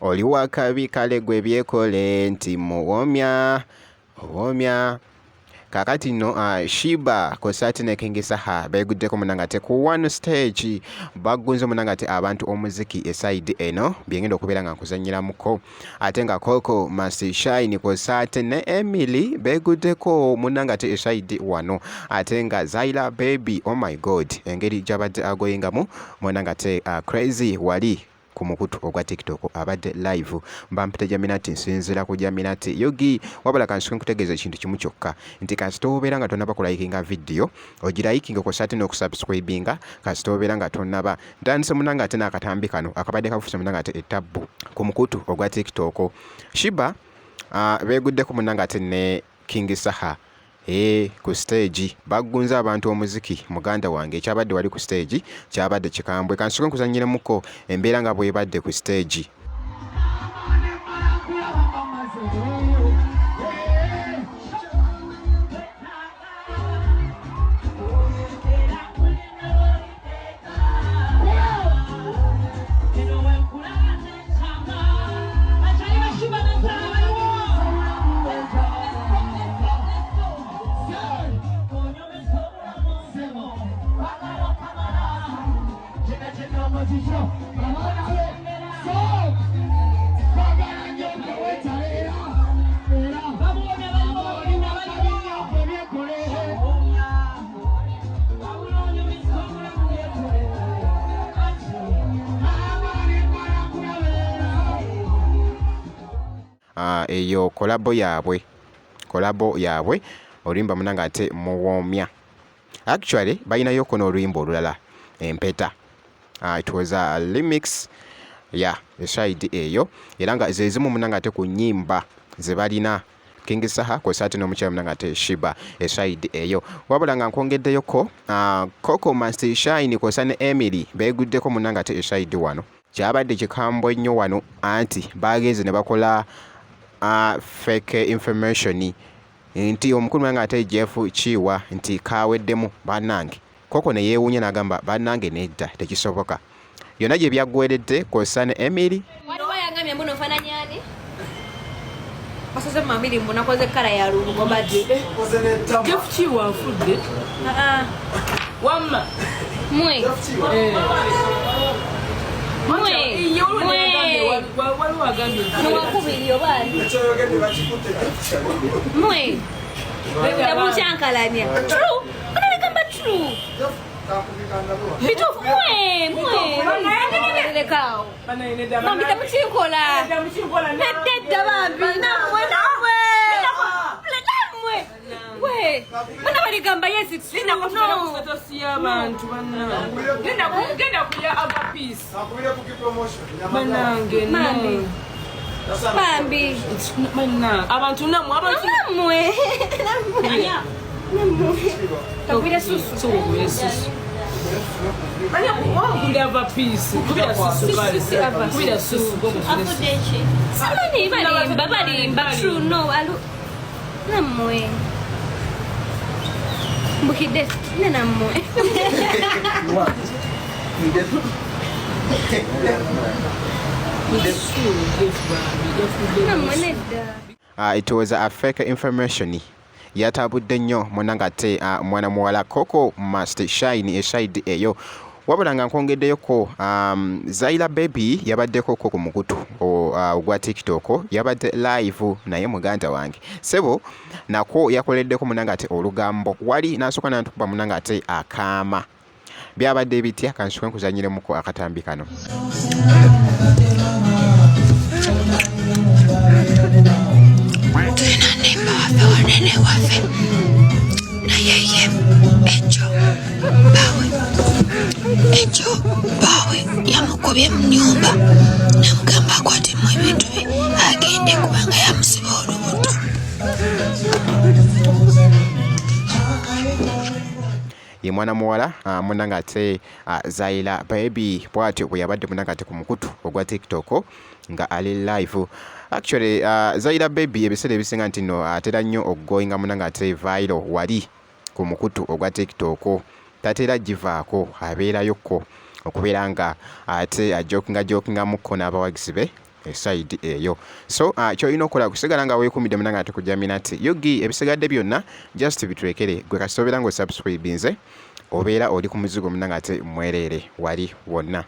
oli wakabi kale gwe byekole nti muwomya kakati no Shiba kosati ne King Saha beguddeko munangate ku one stage bagunze munangate abantu omuziki eside eno byengendo okubera nga nkuzanyira muko ate nga Coco Must Shine kosati ne Emily beguddeko munangate eside wano ate nga Zaila Baby oh my god engeri jabadde agoyingamu munangate crazy wali ku mukutu ogwa TikTok abadde live mbampita Jaminati nsinzira ku Jaminati yogi wabula kansuke nkutegeeza ekintu kimu kyokka nti kasitobeera nga tonaba kulayikinga video ogirayikinga ko sati n'okusubscribinga kasitobeera nga tonaba ntandise munanga ate n'akatambi kano akabadde kafuse munanga ate etabbu ku mukutu ogwa TikTok Shiba beeguddeko munanga ate ne King Saha ku stage bagunza abantu omuziki muganda wange ekyabadde wali ku stage kyabadde kikambwe kansuke nkuzanyire muko embeera nga bwebadde ku stage eyo kolabo yaabwe oluyimba munanga ate muwomya actually balinayo kono oluyimba olulala empeta it was a remix eside eyo era nga zezimu munanga ate ku nyimba ze balina King Saha kosati n'omukyala munanga ate Shiba eside eyo wabula nga nkwongeddeyoko Coco Must Shine kosa ne Emily beeguddeko munanga ate eside wano kyabadde kikambwe nnyo wano anti bagenze ne bakola fake information nti omukulu wange ate Jeff Chiwa nti kaweddemu bannange Koko ne yeewuunya n'agamba bannange nedda tekisoboka yonna gye byaggweredde kosa ne Emily waliwo yangamye mbuno nfaananya ani basaze mamiri mbu nakoze kkala ya lubugo badde Jeff Chiwa afudde wamma mwe nuwakubiri obaani mwe yabukyankalanya true banalekamba true bituufu mwerekawo bambi temukikola neddedda bambi namwe bana baligamba abantu genda kulya agapiece banange bambi abantu namwe kakubira susu samani balimba true no alu namwe mbukidde nammwe namwe nedda it was a fake information yatabudde nnyo munanga ate mwana muwala Coco Must Shine eside eyo wabula nga nkwongeddeyoko Zaila Baby yabaddeko ku mukutu ogwa TikTok yabadde live naye muganda wange sebo nako yakoleddeko munanga ate olugambo wali nasooka nantukuba munanga ate akaama byabadde bitya kansuke nkuzanyiremuko akatambi kano wanene wafe na yeye ejo bawe yamukubye mu nyumba namugamba akwatemu ebintu bye agende kubanga yamusiba olubuto ye mwana muwala munanga ate Zaila Baby bwatyo bwe yabadde munanga ate ku mukutu ogwa TikTok nga ali live actually Zaila Baby ebiseera ebisinga nti no atera nnyo okugoyinga munanga ate viral wali ku mukutu ogwa TikTok tatera givaako abeerayokko okubeera nga ate ajokinga mukko n'abawagizi be eside eyo. So kyolina okukola kusigala nga weekumidde munange ate kujja minati yogi ebisigadde byonna just bitwekere gwe kasobera nga osubscribinze obeera oli ku muzigo munange ate mwereere wali wonna.